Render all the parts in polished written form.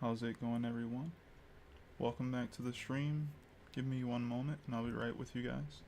How's it going, everyone? Welcome back to the stream. Give me one moment and I'll be right with you guys.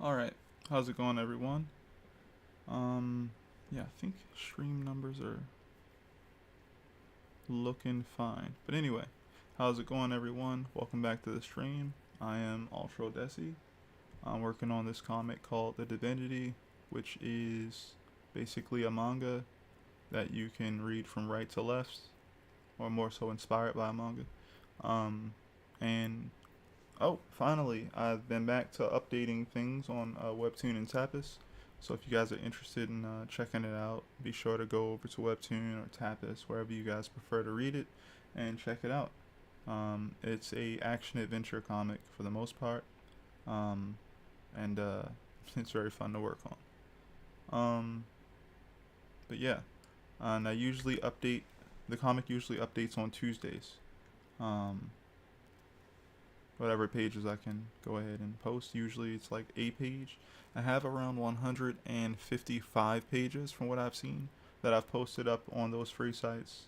Alright, how's it going, everyone? Yeah, I think stream numbers are looking fine. But anyway, how's it going, everyone? Welcome back to the stream. I am altrodesi. I'm working on this comic called The Divinity, which is basically a manga that you can read from right to left, or more so inspired by a manga. Um, and Oh, finally, I've been back to updating things on Webtoon and Tapas. So if you guys are interested in checking it out, be sure to go over to Webtoon or Tapas, wherever you guys prefer to read it, and check it out. It's a action adventure comic for the most part, um, and it's very fun to work on. But yeah, and I usually update the comic. Usually updates on Tuesdays. Um, whatever pages I can go ahead and post. Usually it's like a page. I have around 155 pages from what I've seen that I've posted up on those free sites,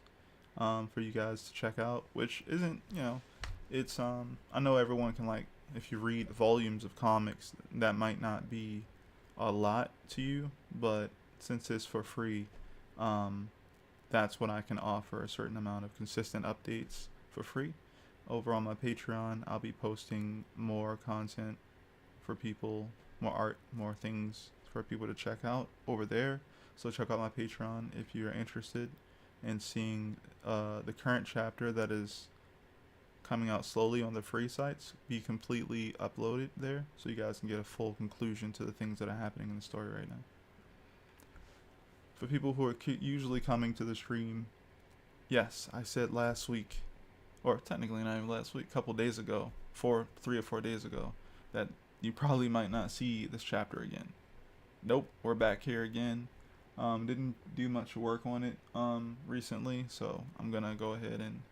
for you guys to check out, which isn't, it's, I know everyone can, like, if you read volumes of comics, that might not be a lot to you, but since it's for free, um, that's what I can offer, a certain amount of consistent updates for free. Over on my Patreon, I'll be posting more content for people, more art, more things for people to check out over there. So check out my Patreon if you're interested in seeing the current chapter that is coming out slowly on the free sites be completely uploaded there, so you guys can get a full conclusion to the things that are happening in the story right now. For people who are usually coming to the stream, yes, I said last week, or technically not even last week, a couple days ago, 3 or 4 days ago, that you probably might not see this chapter again. Nope, we're back here again. Didn't do much work on it recently, so I'm gonna go ahead and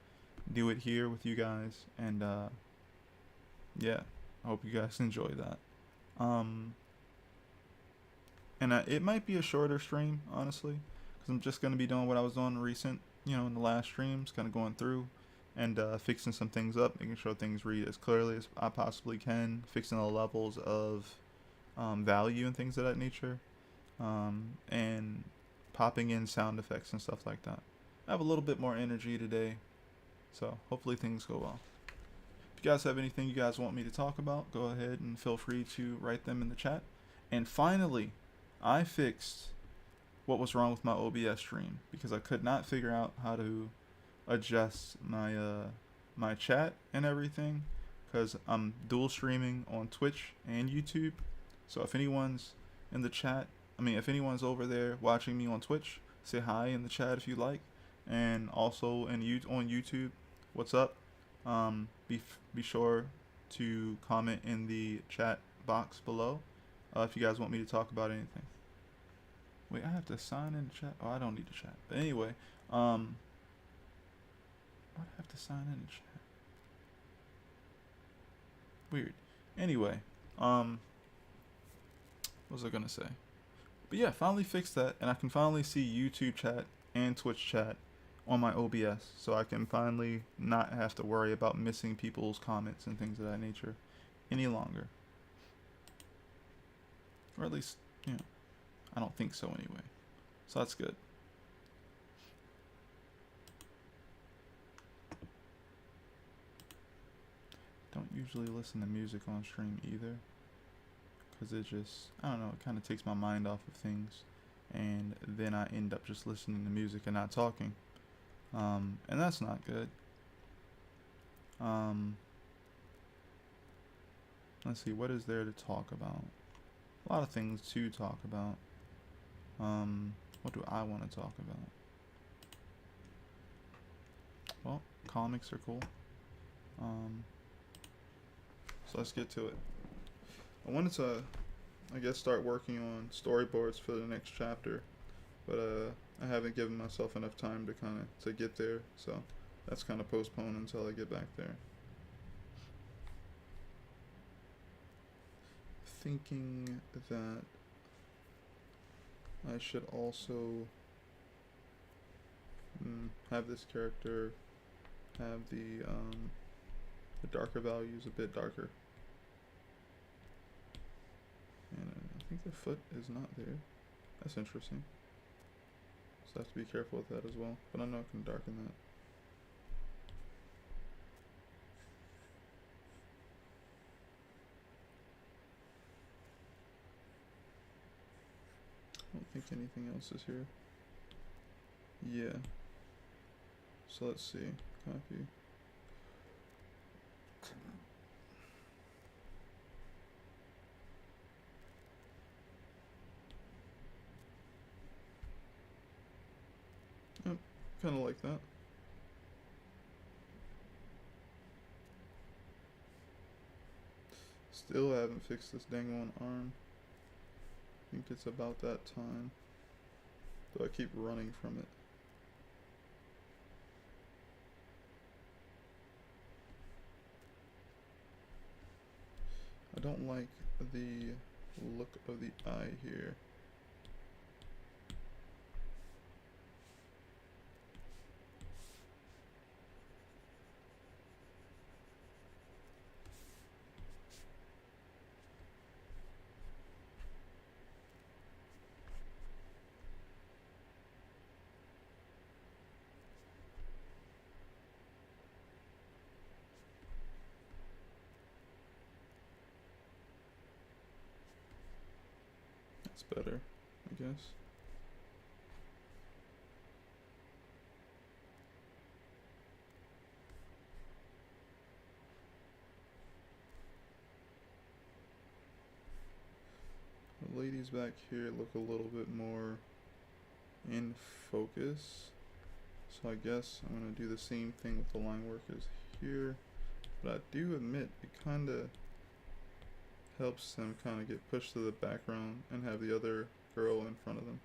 do it here with you guys, and yeah, I hope you guys enjoy that. And it might be a shorter stream, honestly, because I'm just gonna be doing what I was doing in the last streams, kind of going through and fixing some things up, making sure things read as clearly as I possibly can, fixing the levels of value and things of that nature, and popping in sound effects and stuff like that. I have a little bit more energy today, so hopefully things go well. If you guys have anything you guys want me to talk about, go ahead and feel free to write them in the chat. And finally, I fixed what was wrong with my OBS stream, because I could not figure out how to adjust my my chat and everything, because I'm dual streaming on Twitch and YouTube. So if anyone's in the chat, if anyone's over there watching me on Twitch, say hi in the chat if you like, and also on YouTube, what's up? Be sure to comment in the chat box below if you guys want me to talk about anything. Wait, I have to sign in the chat. Oh, I don't need to chat. But anyway, why do I have to sign in the chat? Weird. Anyway, what was I gonna say? But yeah, finally fixed that, and I can finally see YouTube chat and Twitch chat on my OBS, so I can finally not have to worry about missing people's comments and things of that nature any longer. Or at least, I don't think so anyway. So that's good. Don't usually listen to music on stream either, because it just, I don't know, it kind of takes my mind off of things, and then I end up just listening to music and not talking, and that's not good. Let's see, what is there to talk about? A lot of things to talk about. What do I want to talk about? Well, comics are cool. So let's get to it. I wanted to, I guess, start working on storyboards for the next chapter, but I haven't given myself enough time to get there, so that's kind of postponed until I get back there. Thinking that I should also have this character have the darker values a bit darker. And I think the foot is not there. That's interesting. So I have to be careful with that as well. But I know I can darken that. I don't think anything else is here. Yeah. So let's see. Copy. Yep, kind of like that. Still haven't fixed this dang one arm. I think it's about that time. Though I keep running from it. I don't like the look of the eye here. That's better, I guess. The ladies back here look a little bit more in focus. So I guess I'm going to do the same thing with the line work as here. But I do admit it kind of helps them kind of get pushed to the background and have the other girl in front of them.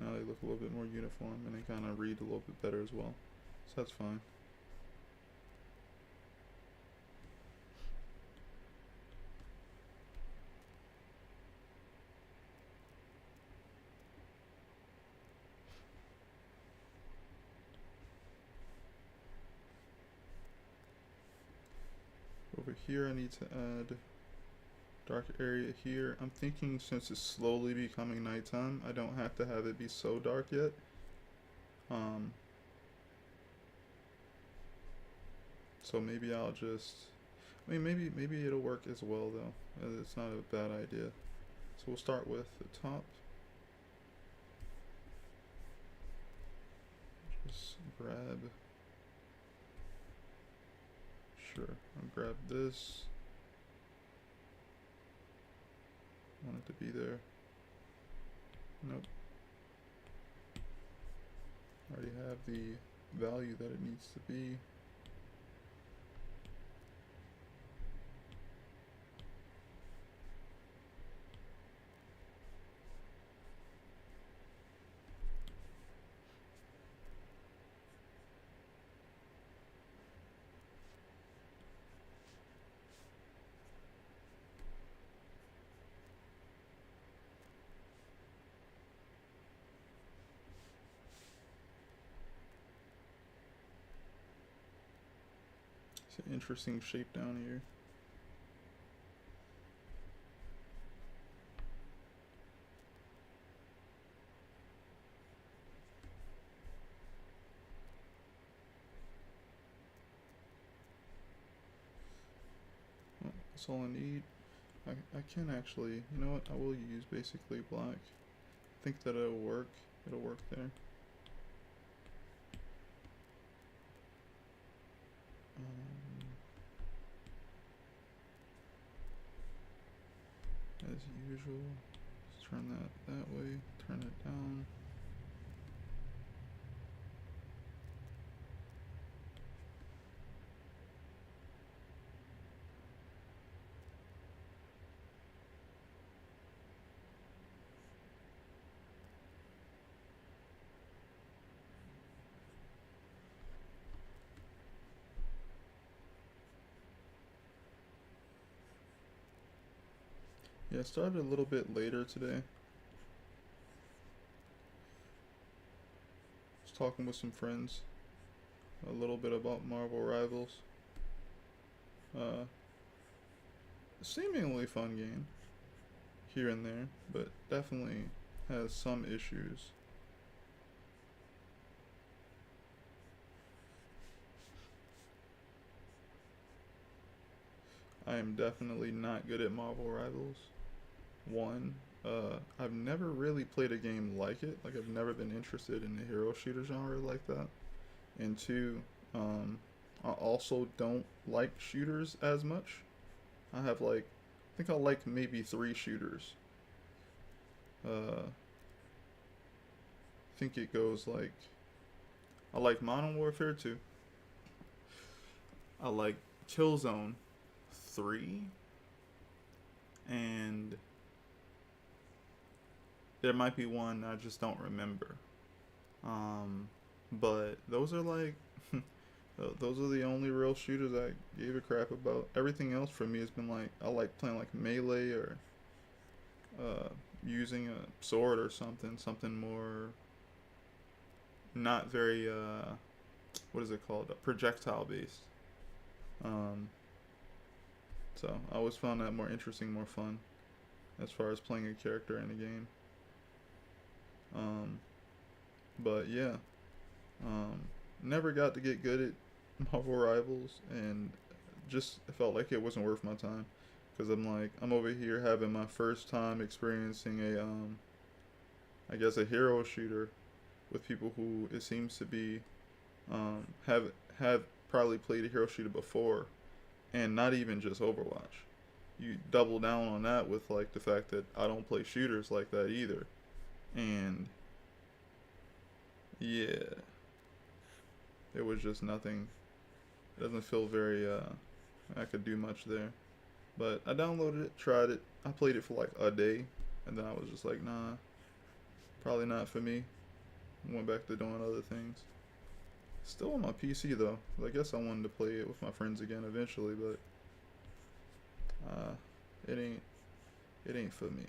Now they look a little bit more uniform and they kind of read a little bit better as well. So that's fine. Over here I need to add dark area here. I'm thinking since it's slowly becoming nighttime, I don't have to have it be so dark yet. So maybe I'll just, I mean maybe it'll work as well though. It's not a bad idea. So we'll start with the top. Just grab, sure, I'll grab this. Want it to be there. Nope. I already have the value that it needs to be. It's an interesting shape down here. Well, that's all I need. I can actually, you know what, I will use basically black. I think that it'll work. It'll work there. As usual, just turn that way, turn it down. Yeah, I started a little bit later today. Was talking with some friends a little bit about Marvel Rivals. Seemingly fun game here and there, but definitely has some issues. I am definitely not good at Marvel Rivals. One, I've never really played a game like it. Like, I've never been interested in the hero shooter genre like that. And two, I also don't like shooters as much. I have like, I think I like maybe 3 shooters. think it goes like, I like Modern Warfare 2. I like Killzone 3, and there might be one I just don't remember. But those are like, those are the only real shooters I gave a crap about. Everything else for me has been like, I like playing like melee or uh, using a sword or something more not very what is it called? Projectile based. Um, so I always found that more interesting, more fun as far as playing a character in a game. Um, but yeah, um, never got to get good at Marvel Rivals, and just felt like it wasn't worth my time because I'm like, I'm over here having my first time experiencing a I guess a hero shooter with people who it seems to be have probably played a hero shooter before, and not even just Overwatch. You double down on that with like the fact that I don't play shooters like that either, and yeah, it was just nothing. It doesn't feel very I could do much there. But I downloaded it, tried it. I played it for like a day, and then I was just like, nah, probably not for me. Went back to doing other things. Still on my PC though. I guess I wanted to play it with my friends again eventually, but it ain't for me.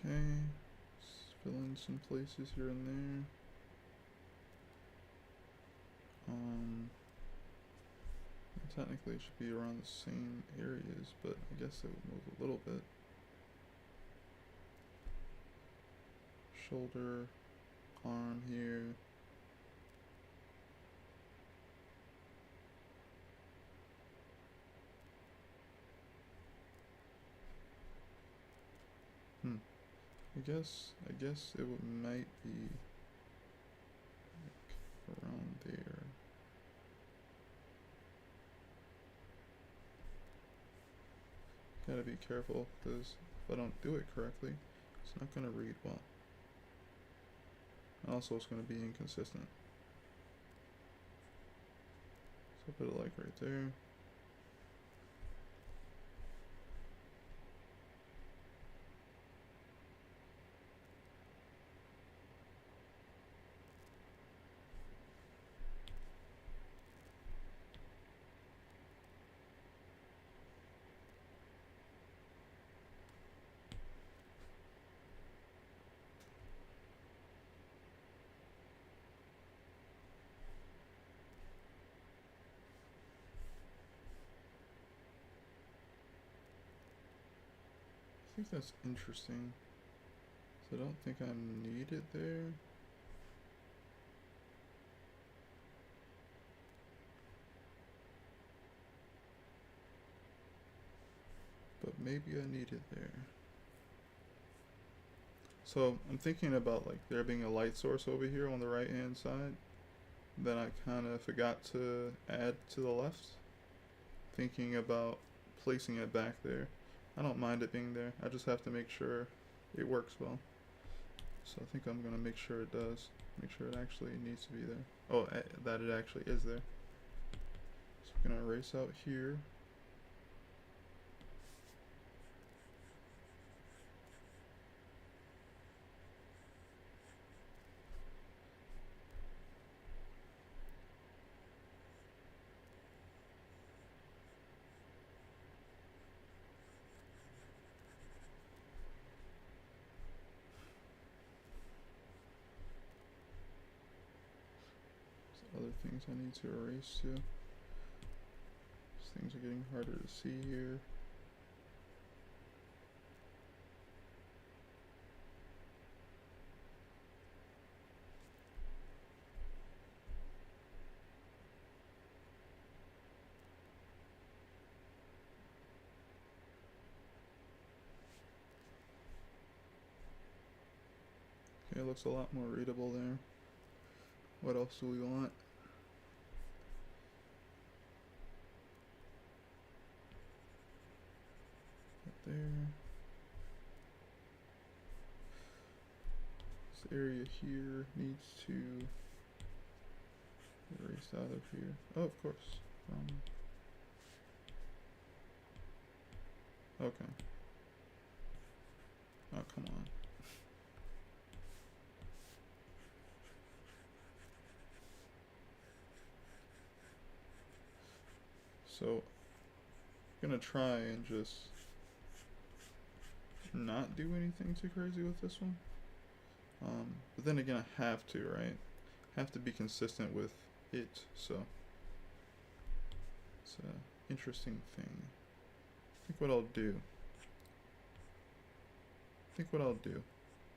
Okay, let's fill in some places here and there. Technically it should be around the same areas, but I guess it would move a little bit. Shoulder, arm here. I guess it might be like around there. Gotta be careful because if I don't do it correctly, it's not gonna read well. Also, it's gonna be inconsistent. So put it like right there. I think that's interesting. So I don't think I need it there. But maybe I need it there. So I'm thinking about like there being a light source over here on the right hand side that I kind of forgot to add to the left. Thinking about placing it back there. I don't mind it being there. I just have to make sure it works well. So I think I'm going to make sure it does. Make sure it actually needs to be there. Oh, that it actually is there. So we're going to erase out here. Other things I need to erase too. These things are getting harder to see here. it looks a lot more readable there. What else do we want? Right there. This area here needs to erase out of here. Oh, of course. Okay. Oh, come on. So, I'm gonna try and just not do anything too crazy with this one. But then again, I have to, right? Have to be consistent with it, so it's an interesting thing. I think what I'll do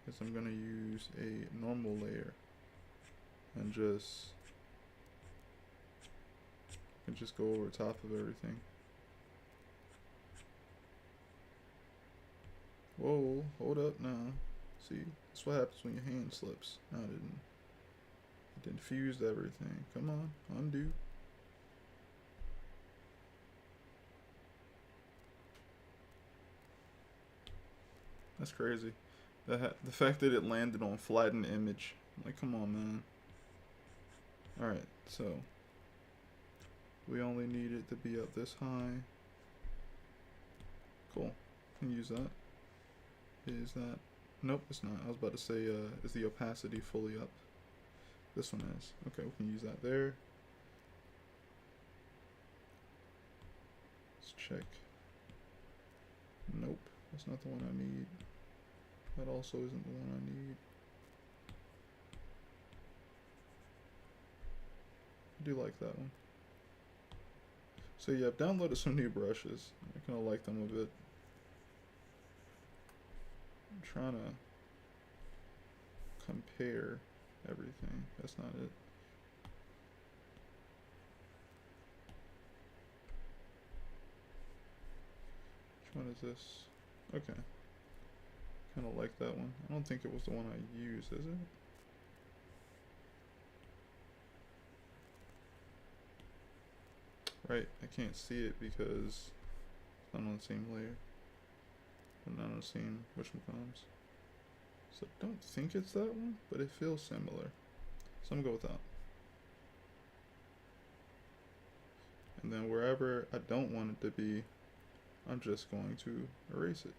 is I'm gonna use a normal layer and just go over top of everything. Whoa, hold up now. See, that's what happens when your hand slips. No, it didn't fuse everything. Come on, undo. That's crazy. The fact that it landed on flattened image. Like, come on, man. Alright, so we only need it to be up this high. Cool. Can use that. Is that? Nope, it's not. I was about to say, is the opacity fully up? This one is. Okay, we can use that there. Let's check. Nope, that's not the one I need. That also isn't the one I need. I do like that one. So yeah, I've downloaded some new brushes. I kind of like them a bit. I'm trying to compare everything. That's not it. Which one is this? Okay. Kind of like that one. I don't think it was the one I used, is it? Right, I can't see it because it's not on the same layer. I'm not on the same whatchamacallits. So I don't think it's that one, but it feels similar. So I'm gonna go with that. And then wherever I don't want it to be, I'm just going to erase it.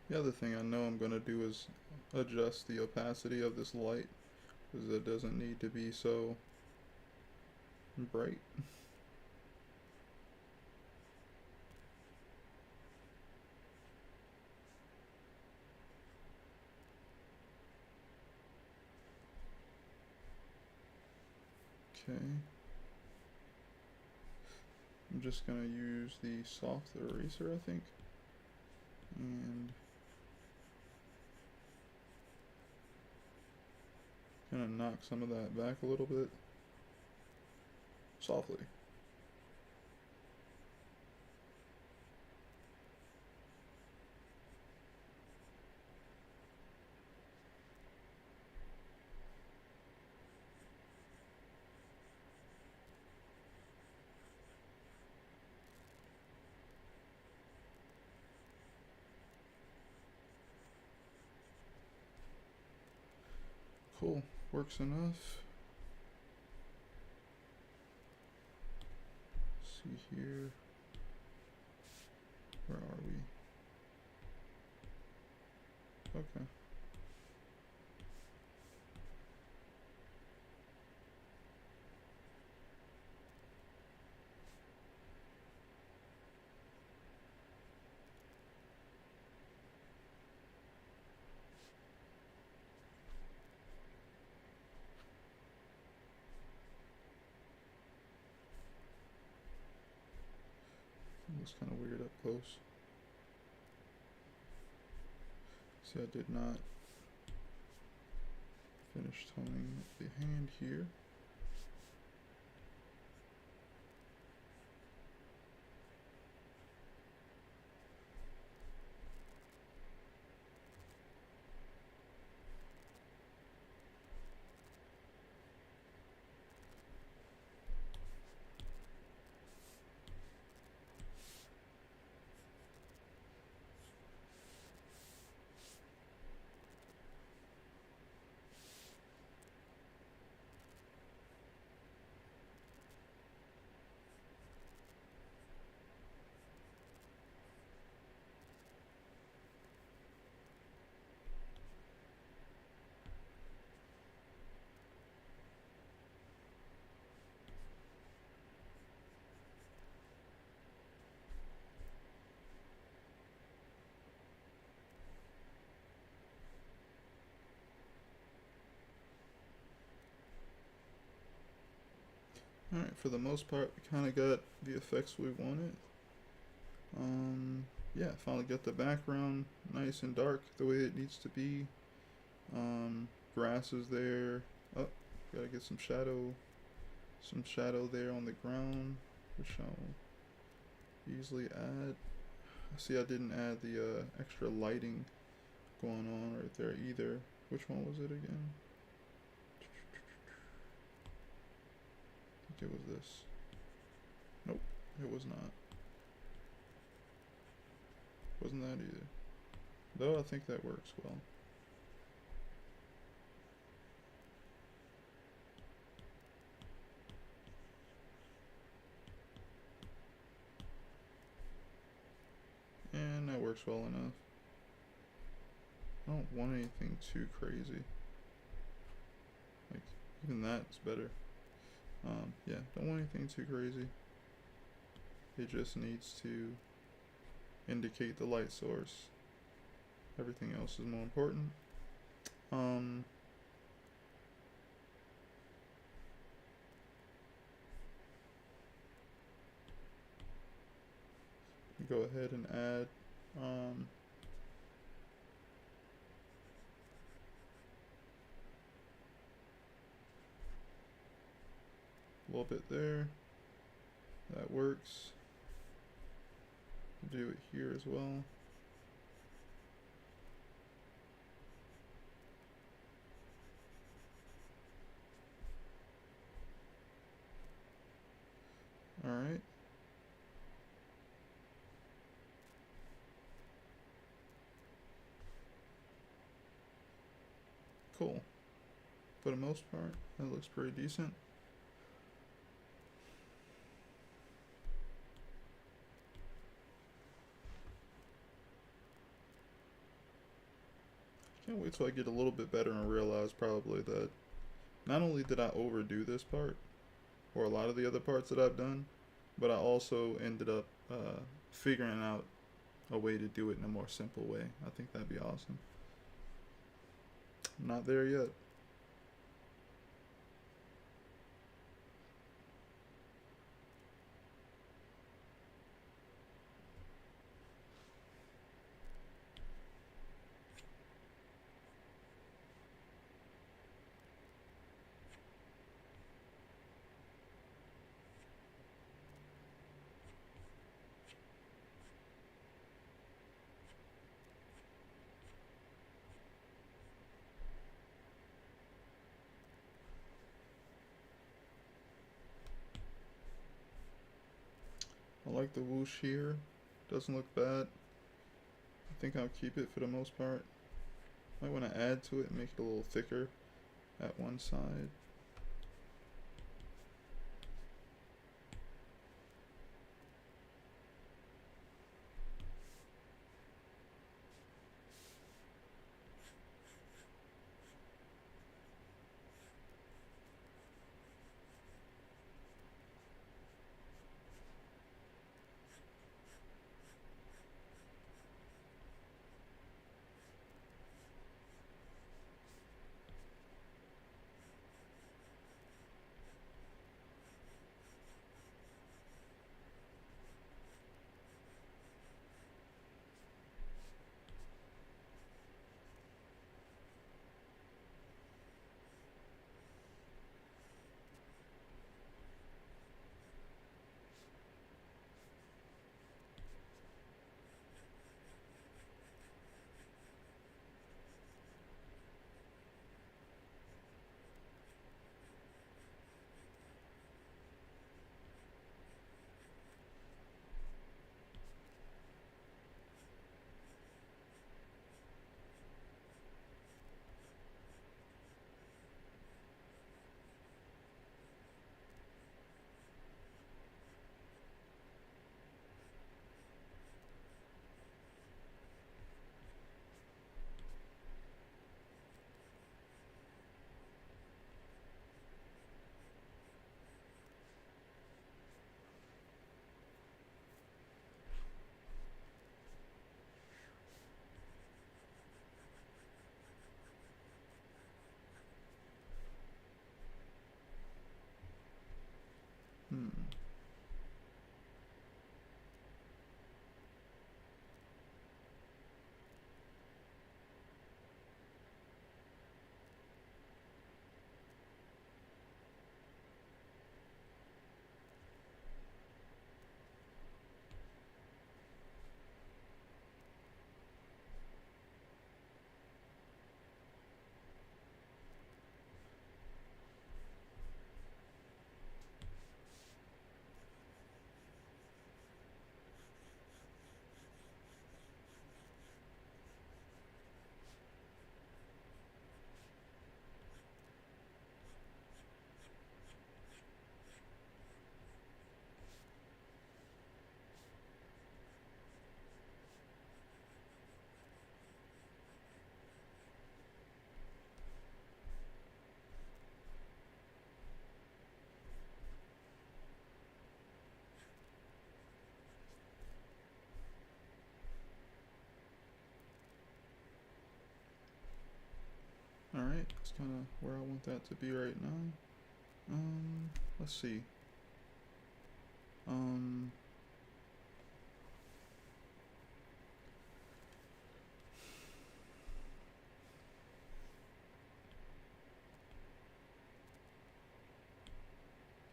The other thing I know I'm going to do is adjust the opacity of this light, because it doesn't need to be so bright. Okay. I'm just going to use the soft eraser, I think. And Gonna knock some of that back a little bit. Softly. Cool. Works enough. See here. Where are we? Okay. It looks kind of weird up close. See, I did not finish toning the hand here. Alright, for the most part, we kind of got the effects we wanted. Yeah, finally got the background nice and dark the way it needs to be. Grass is there. Oh, gotta get some shadow there on the ground, which I'll easily add. See, I didn't add the extra lighting going on right there either. Which one was it again? I think it was this. Nope, it was not. Wasn't that either. Though I think that works well. And that works well enough. I don't want anything too crazy. Like, even that's better. Yeah, don't want anything too crazy. It just needs to indicate the light source. Everything else is more important. Go ahead and add a little bit there. That works. Do it here as well. Alright. Cool. For the most part, that looks pretty decent. Can't wait till I get a little bit better and realize probably that not only did I overdo this part, or a lot of the other parts that I've done, but I also ended up figuring out a way to do it in a more simple way. I think that'd be awesome. I'm not there yet. I like the whoosh here. Doesn't look bad. I think I'll keep it for the most part. Might want to add to it and make it a little thicker at one side. Alright, that's kind of where I want that to be right now. Let's see.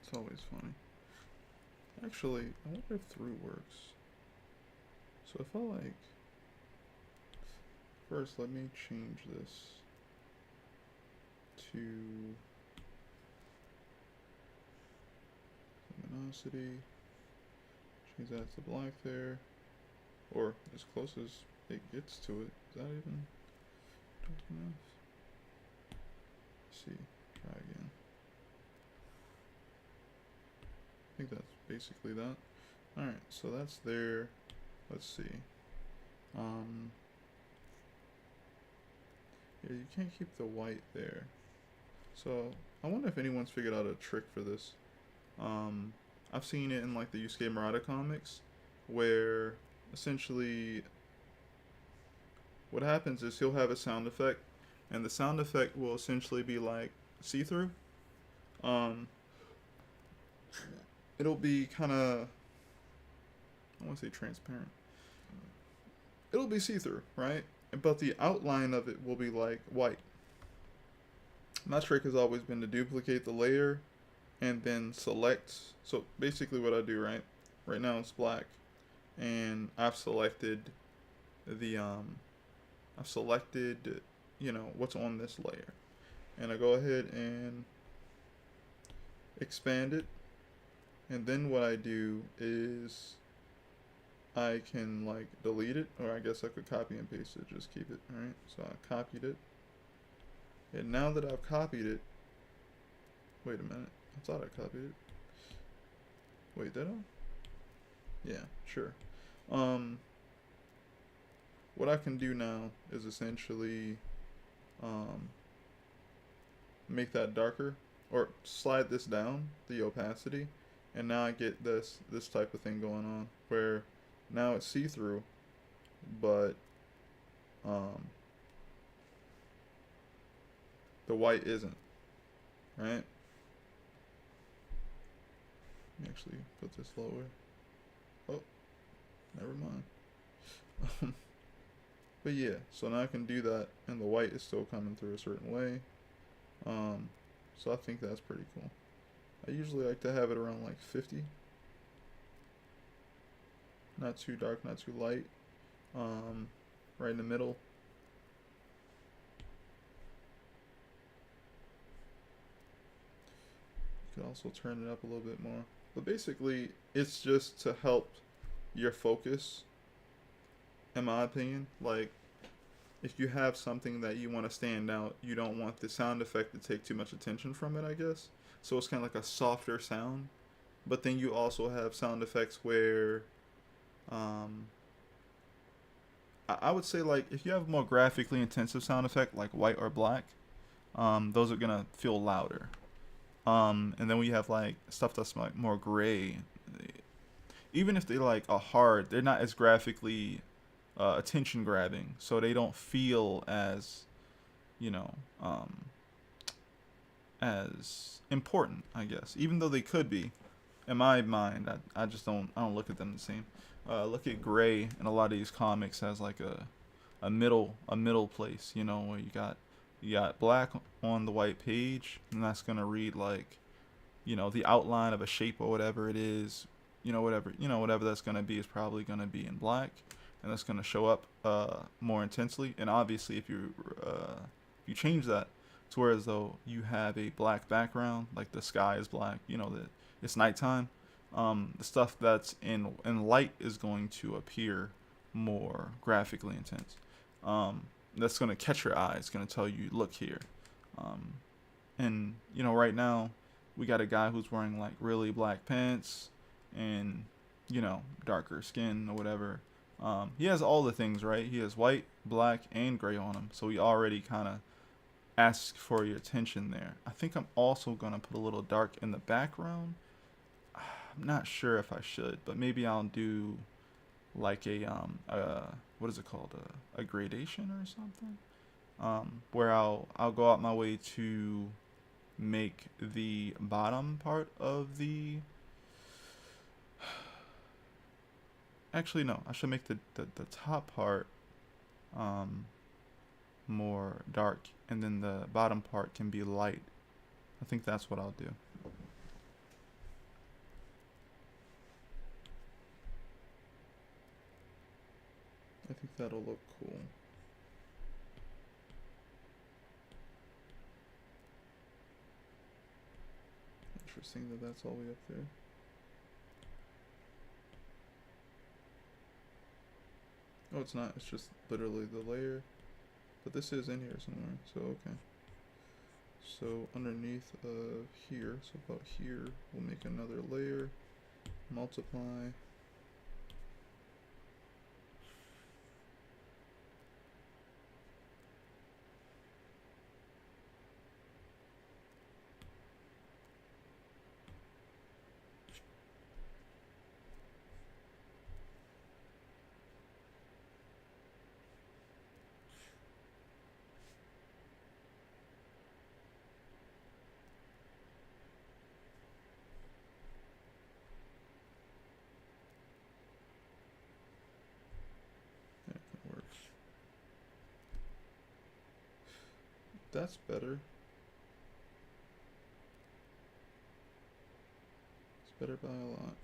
It's always funny. Actually, I wonder if through works. So if I like... First, let me change this to luminosity. Change that to black there. Or as close as it gets to it. Is that even dark enough? Let's see. Try again. I think that's basically that. Alright, so that's there. Let's see. Yeah, you can't keep the white there. So, I wonder if anyone's figured out a trick for this. I've seen it in like the Yusuke Murata comics, where essentially what happens is he'll have a sound effect, and the sound effect will essentially be like see-through. It'll be kind of, I want to say transparent. It'll be see-through, right? But the outline of it will be like white. My trick has always been to duplicate the layer and then select. So basically what I do, right now it's black, and I've selected the what's on this layer, and I go ahead and expand it, and then what I do is I can like delete it, or I guess I could copy and paste it, just keep it, alright? So I copied it. And now that I've copied it, wait a minute, I thought I copied it. Wait, did I? Yeah, sure. Um, what I can do now is essentially um, make that darker, or slide this down, the opacity, and now I get this type of thing going on, where now it's see-through, but um, the white isn't, right? Let me actually put this lower. Oh, never mind. But yeah, so now I can do that, and the white is still coming through a certain way. So I think that's pretty cool. I usually like to have it around like 50. Not too dark, not too light. Right in the middle. You could also turn it up a little bit more. But basically, it's just to help your focus, in my opinion. Like, if you have something that you want to stand out, you don't want the sound effect to take too much attention from it, I guess. So it's kind of like a softer sound. But then you also have sound effects where, um, I would say, like, if you have a more graphically intensive sound effect, like white or black, those are gonna feel louder. And then we have like stuff that's like more gray. Even if they like are hard, they're not as graphically attention grabbing, so they don't feel as, you know, as important, I guess. Even though they could be, in my mind, I just don't look at them the same. Look at gray in a lot of these comics as like a middle place, you know, where you got black on the white page, and that's gonna read like, you know, the outline of a shape or whatever it is, whatever that's gonna be is probably gonna be in black, and that's gonna show up more intensely. And obviously, if you change that to where as though you have a black background, like the sky is black, you know that it's nighttime. The stuff that's in light is going to appear more graphically intense. That's gonna catch your eye. It's gonna tell you, look here. Um, and you know, right now we got a guy who's wearing like really black pants and, you know, darker skin or whatever. He has all the things, right? He has white, black, and gray on him, so he already kind of asks for your attention there. I think I'm also gonna put a little dark in the background. I'm not sure if I should, but maybe I'll do like what is it called, a gradation or something, where I'll go out my way to make the bottom part of the, actually no, I should make the top part more dark, and then the bottom part can be light. I think that's what I'll do. I think that'll look cool. Interesting that that's all the way up there. Oh, it's not. It's just literally the layer. But this is in here somewhere, so okay. So underneath of here, so about here, we'll make another layer, multiply. That can work. That's better. It's better by a lot.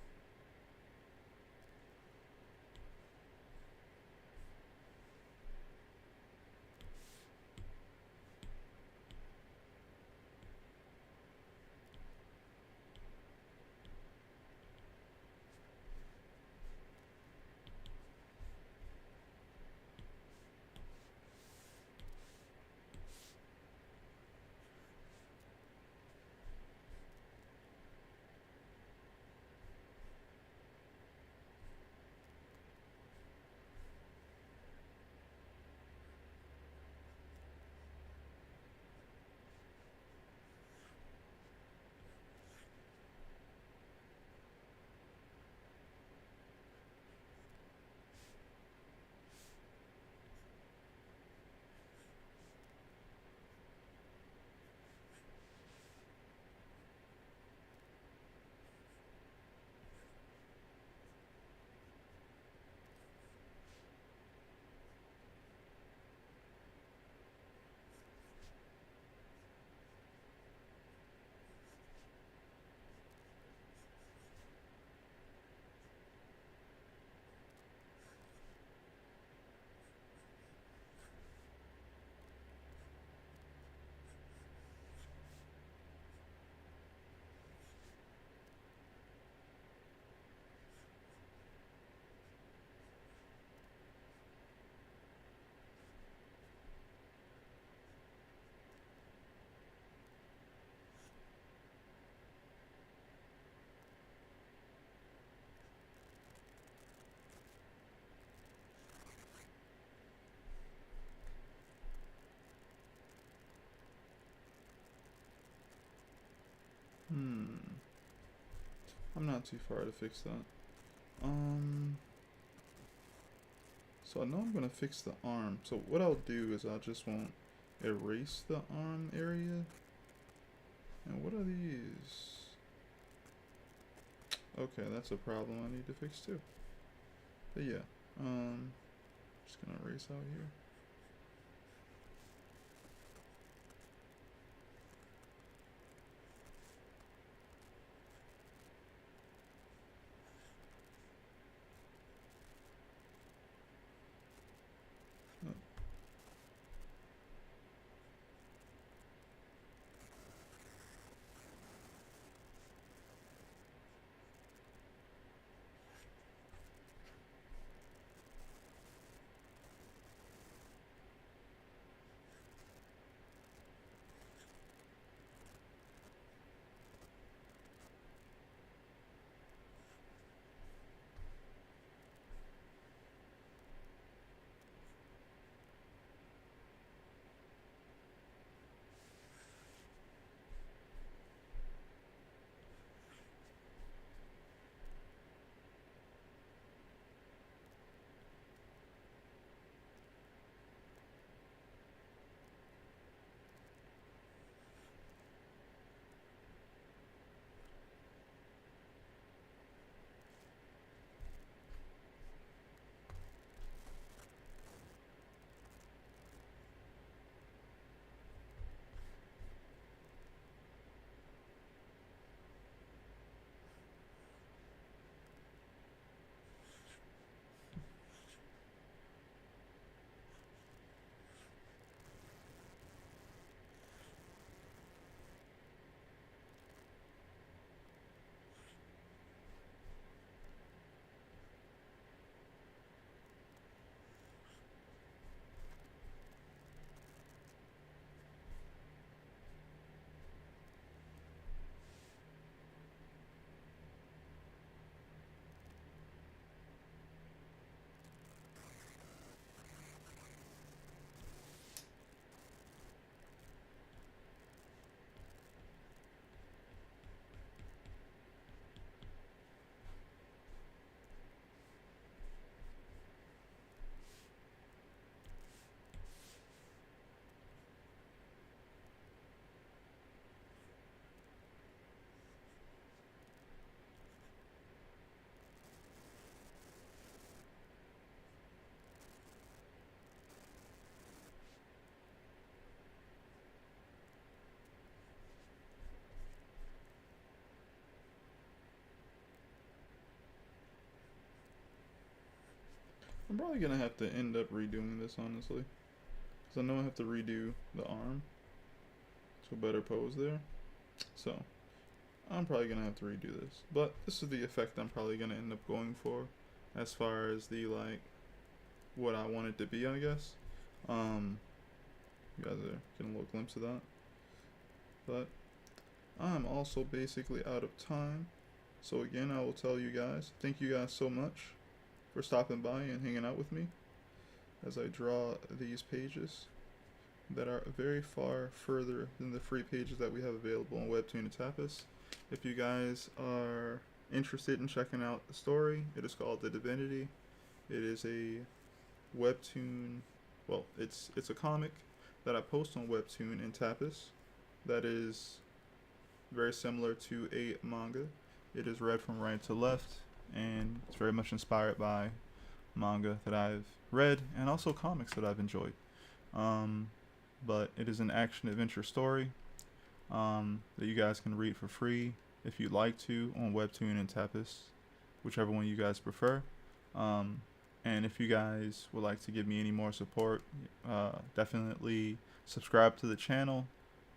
I'm not too far to fix that. So I know I'm gonna fix the arm. So what I'll do is I just won't erase the arm area. And what are these? Okay, that's a problem I need to fix too. But yeah, just gonna erase out here. I'm probably gonna have to end up redoing this, honestly. Because I know I have to redo the arm to a better pose there. So, I'm probably gonna have to redo this. But this is the effect I'm probably gonna end up going for as far as the, like, what I want it to be, I guess. You guys are getting a little glimpse of that. But I'm also basically out of time. So again, I will tell you guys, thank you guys so much for stopping by and hanging out with me as I draw these pages that are very far further than the free pages that we have available on Webtoon and Tapas. If you guys are interested in checking out the story, it is called The Divinity. It is a webtoon, well, it's a comic that I post on Webtoon and Tapas that is very similar to a manga. It is read from right to left, and it's very much inspired by manga that I've read and also comics that I've enjoyed. But it is an action adventure story that you guys can read for free if you'd like to on Webtoon and Tapas, whichever one you guys prefer. And if you guys would like to give me any more support, definitely subscribe to the channel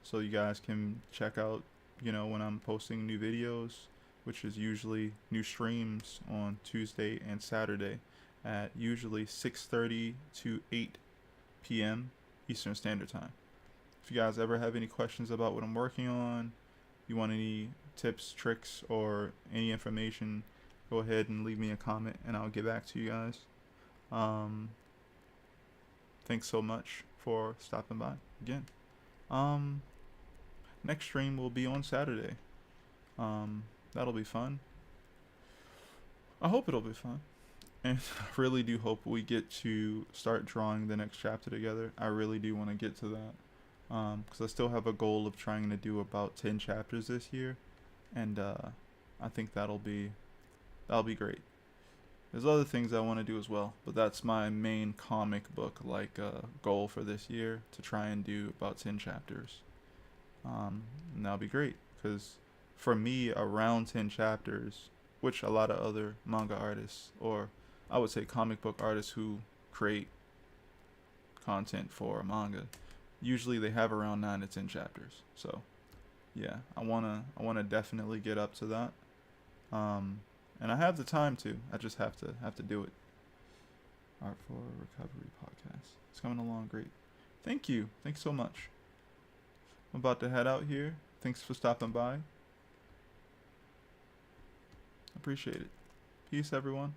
so you guys can check out, when I'm posting new videos, which is usually new streams on Tuesday and Saturday at usually 6:30 to 8 p.m. Eastern Standard Time. If you guys ever have any questions about what I'm working on, you want any tips, tricks, or any information, go ahead and leave me a comment and I'll get back to you guys. Thanks so much for stopping by again. Next stream will be on Saturday. That'll be fun. I hope it'll be fun. And I really do hope we get to start drawing the next chapter together. I really do want to get to that. Because I still have a goal of trying to do about 10 chapters this year. And I think that'll be great. There's other things I want to do as well, but that's my main comic book goal for this year, to try and do about 10 chapters. And that'll be great, because for me, around 10 chapters, which a lot of other manga artists, or I would say comic book artists who create content for manga, usually they have around 9 to 10 chapters. So yeah, I wanna definitely get up to that. And I have the time to. I just have to do it. Art for Recovery podcast. It's coming along great. Thank you. Thanks so much. I'm about to head out here. Thanks for stopping by. Appreciate it. Peace, everyone.